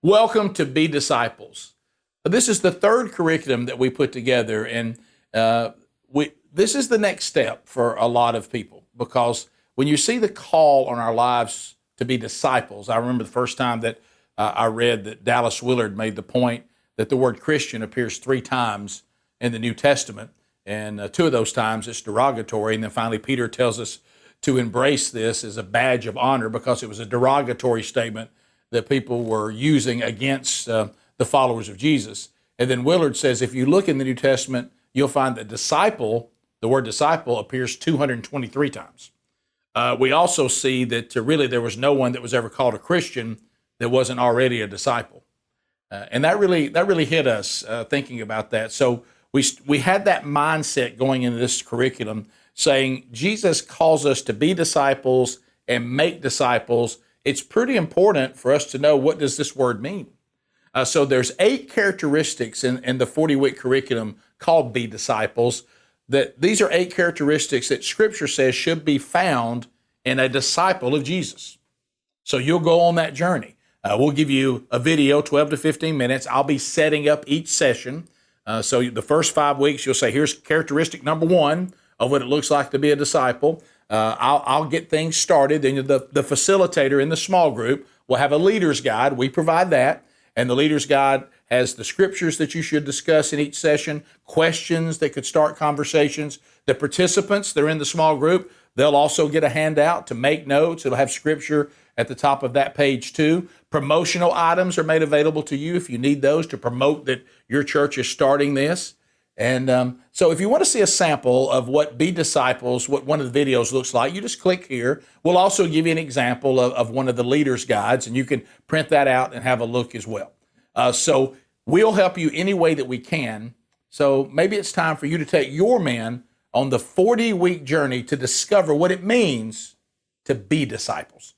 Welcome to Be Disciples. This is the third curriculum that we put together, and this is the next step for a lot of people because when you see the call on our lives to be disciples, I remember the first time that I read that Dallas Willard made the point that the word Christian appears 3 times in the New Testament, and 2 of those times it's derogatory, and then finally Peter tells us to embrace this as a badge of honor because it was a derogatory statement that people were using against the followers of Jesus. And then Willard says, if you look in the New Testament, you'll find that disciple, the word disciple, appears 223 times. We also see that really there was no one that was ever called a Christian that wasn't already a disciple. And that really hit us thinking about that. So we had that mindset going into this curriculum saying Jesus calls us to be disciples and make disciples. It's pretty important for us to know, what does this word mean? So there's 8 characteristics in the 40-week curriculum called Be Disciples. That these are 8 characteristics that Scripture says should be found in a disciple of Jesus. So you'll go on that journey. We'll give you a video, 12 to 15 minutes. I'll be setting up each session. So the first 5 weeks, you'll say, here's characteristic number 1 of what it looks like to be a disciple. I'll get things started. Then the facilitator in the small group will have a leader's guide. We provide that. And the leader's guide has the scriptures that you should discuss in each session, questions that could start conversations. The participants, they're in the small group, they'll also get a handout to make notes. It'll have scripture at the top of that page too. Promotional items are made available to you if you need those to promote that your church is starting this. And so if you want to see a sample of what Be Disciples, what one of the videos looks like, you just click here. We'll also give you an example of one of the leaders' guides, and you can print that out and have a look as well. So we'll help you any way that we can. So maybe it's time for you to take your men on the 40-week journey to discover what it means to be disciples.